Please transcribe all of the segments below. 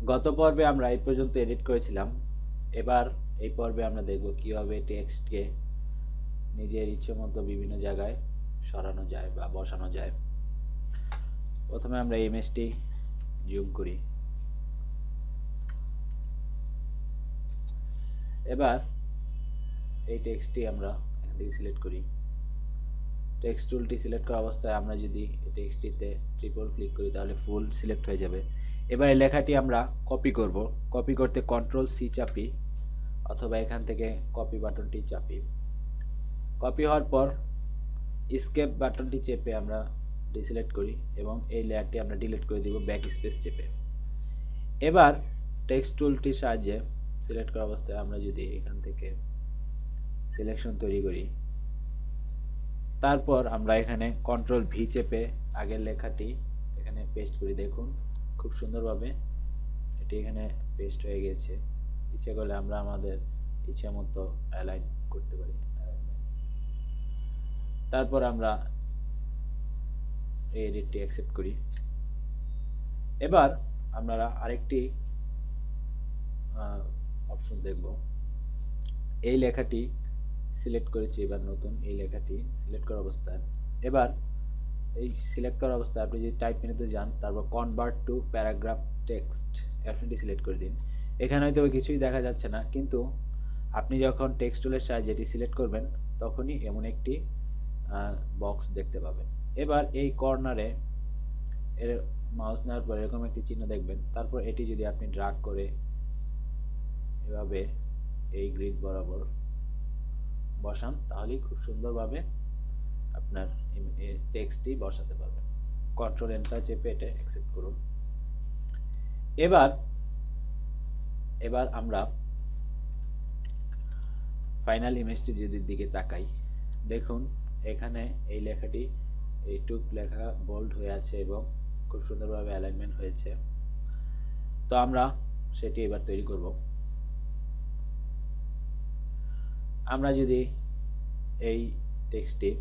গত পর্বে আমরা এই পর্যন্ত এডিট করেছিলাম। এবার এই পর্বে আমরা দেখব কিভাবে টেক্সটকে নিজের ইচ্ছে মতো বিভিন্ন জায়গায় সরানো যায় বা বসানো যায়। প্রথমে আমরা ইমেজটি জুম করি। এবার এই টেক্সটটি আমরা এখান থেকে সিলেক্ট করি। টেক্সট টুলটি সিলেক্ট করা অবস্থায় আমরা যদি এই টেক্সটটিতে ট্রিপল ক্লিক করি তাহলে ফুল সিলেক্ট হয়ে যাবে। এবার এই লেখাটি আমরা কপি করব। কপি করতে কন্ট্রোল সি চাপি অথবা এখান থেকে কপি বাটনটি চাপি। কপি হওয়ার পর এসকেপ বাটনটি চেপে আমরা ডিসিলেক্ট করি এবং এই লেয়ারটি আমরা ডিলিট করে দিব ব্যাক স্পেস চেপে। এবার টেক্সট টুলটির সাহায্যে সিলেক্ট করা অবস্থায় আমরা যদি এখান থেকে সিলেকশন তৈরি করি, তারপর আমরা এখানে কন্ট্রোল ভি চেপে আগের লেখাটি এখানে পেস্ট করি। দেখুন খুব সুন্দরভাবে এটি এখানে পেস্ট হয়ে গেছে। ইচ্ছে করলে আমরা আমাদের ইচ্ছে মতো অ্যালাইন করতে পারি। তারপর আমরা এই এডিটটি অ্যাকসেপ্ট করি। এবার আমরা আরেকটি অপশন দেখব। এই লেখাটি সিলেক্ট করেছি, এবার নতুন এই লেখাটি সিলেক্ট করা অবস্থায় এবার এই সিলেক্ট করা অবস্থায় আপনি যদি টাইপ মেনুতে যান, তারপর কনভার্ট টু প্যারাগ্রাফ টেক্সট অপশনটি সিলেক্ট করে দিন। এখানে হয়তো কিছুই দেখা যাচ্ছে না, কিন্তু আপনি যখন টেক্সট টুলের সাহায্যে এটি সিলেক্ট করবেন তখনই এমন একটি বক্স দেখতে পাবেন। এবার এই কর্নারে এর মাউস নেওয়ার পর এরকম একটি চিহ্ন দেখবেন। তারপর এটি যদি আপনি ড্র্যাগ করে এভাবে এই গ্রিড বরাবর বসান তাহলেই খুব সুন্দরভাবে আপনার টেক্সটটি বসাতে পারবেন। কন্ট্রোল এন্টার চেপে এটা অ্যাকসেপ্ট করুন। এবার আমরা ফাইনাল ইমেজটি যদি দিকে তাকাই, দেখুন এখানে এই লেখাটি এইটুক লেখা বোল্ড হয়ে আছে এবং খুব সুন্দরভাবে অ্যালাইনমেন্ট হয়েছে। তো আমরা সেটি এবার তৈরি করব। আমরা যদি এই টেক্সটটি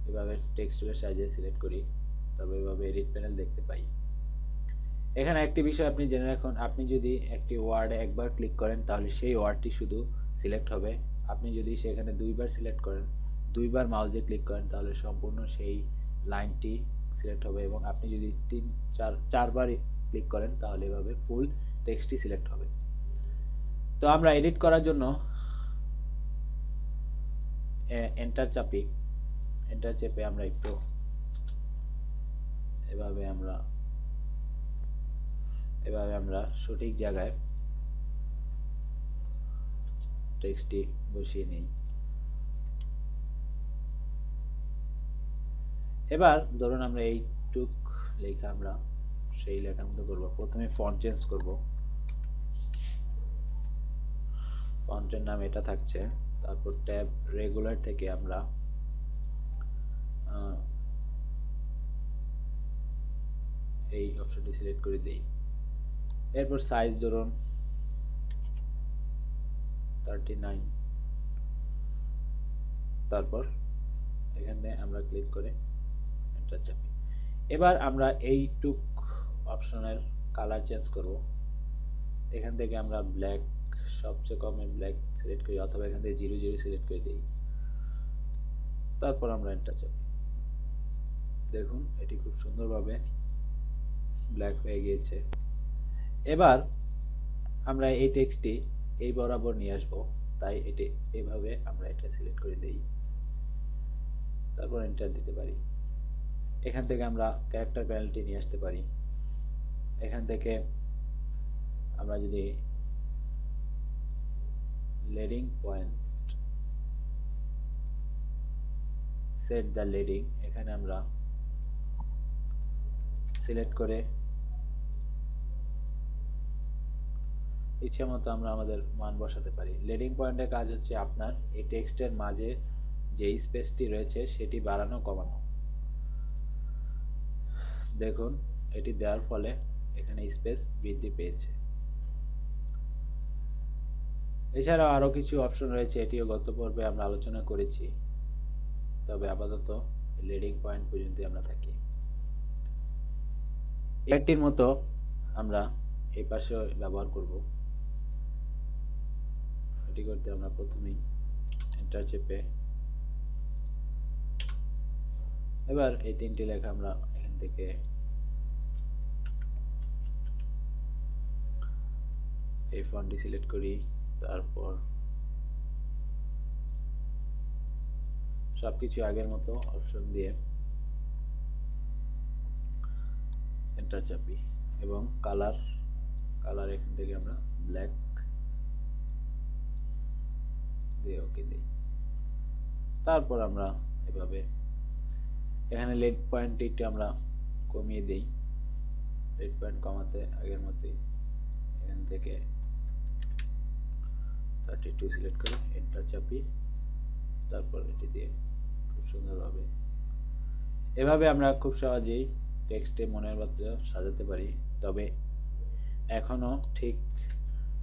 এভাবে টেক্সট টুলের সাহায্যে সিলেক্ট করি, তবে এভাবে এডিট প্যানেল দেখতে পাই। এখানে একটি বিষয় আপনি জেনে রাখুন, আপনি যদি একটি ওয়ার্ডে একবার ক্লিক করেন তাহলে সেই ওয়ার্ডটি শুধু সিলেক্ট হবে। আপনি যদি সেখানে দুইবার সিলেক্ট করেন, দুইবার মাউস দিয়ে ক্লিক করেন তাহলে সম্পূর্ণ সেই লাইনটি সিলেক্ট হবে, এবং আপনি যদি চারবার ক্লিক করেন তাহলে এভাবে ফুল টেক্সটটি সিলেক্ট হবে। তো আমরা এডিট করার জন্য এন্টার চাপি। এন্টার চেপে আমরা একটু এভাবে আমরা সঠিক জায়গায় টেক্সটটি বসিয়ে নিই। এবার ধরুন আমরা এইটুক লেখা আমরা সেই লেখার মতো করব। প্রথমে ফন্ট চেঞ্জ করব। ফন্টের নাম এটা থাকছে। তারপর ট্যাব রেগুলার থেকে আমরা এই অপশনটি সিলেক্ট করে দেই। এরপর সাইজ ধরুন 39। তারপর এখানে আমরা ক্লিক করে এন্টার চাপি। এবার আমরা এইটুক অপশনের কালার চেঞ্জ করব। এখান থেকে আমরা ব্ল্যাক, সবচেয়ে কমে ব্ল্যাক সিলেক্ট করি, অথবা এখান থেকে 00 সিলেক্ট করে দিই। তারপর আমরা এন্টার চাপি। দেখুন এটি খুব সুন্দরভাবে ব্ল্যাক হয়ে গিয়েছে। এবার আমরা এই টেক্সটটি এই বরাবর নিয়ে আসবো, তাই এটি এভাবে আমরা এটা সিলেক্ট করে দেই। তারপর এন্টার দিতে পারি। এখান থেকে আমরা ক্যারেক্টার প্যানেলটি নিয়ে আসতে পারি। এখান থেকে আমরা যদি লেডিং পয়েন্ট, সেট দ্য লেডিং, এখানে আমরা সিলেক্ট করে ইচ্ছে মতো আমরা আমাদের মান বসাতে পারি। লেডিং পয়েন্টের কাজ হচ্ছে আপনার এই টেক্সটের মাঝে যে স্পেসটি রয়েছে সেটি বাড়ানো কমানো। দেখুন এটি দেওয়ার ফলে এখানে স্পেস বৃদ্ধি পেয়েছে। এছাড়াও আরও কিছু অপশন রয়েছে, এটিও গত পর্বে আমরা আলোচনা করেছি, তবে আপাতত লেডিং পয়েন্ট পর্যন্ত আমরা থাকি। একটির মতো আমরা এই পাশে ব্যবহার করব। এটি করতে আমরা প্রথমেই এন্টার চেপে এবার এই তিনটি লেখা আমরা এখান থেকে এই ফন্টটি সিলেক্ট করি, তারপর সবকিছু আগের মতো অপশন দিয়ে এন্টার চাপি এবং কালার এখান থেকে আমরা ব্ল্যাক দিয়ে ওকে দিই। তারপর আমরা এভাবে এখানে লেড পয়েন্টটি একটু আমরা কমিয়ে দিই। লেড পয়েন্ট কমাতে আগের মতোই এখান থেকে 32 সিলেক্ট করে এন্টার চাপি, তারপর এটি দিয়ে খুব সুন্দরভাবে এভাবে আমরা খুব সহজেই টেক্সটে মনের মতো সাজাতে পারি। তবে এখনো ঠিক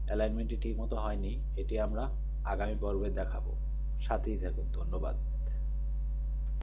অ্যালাইনমেন্টটি ঠিক মতো হয়নি, এটি আমরা আগামী পর্বে দেখাবো। সাথেই থাকুন। ধন্যবাদ।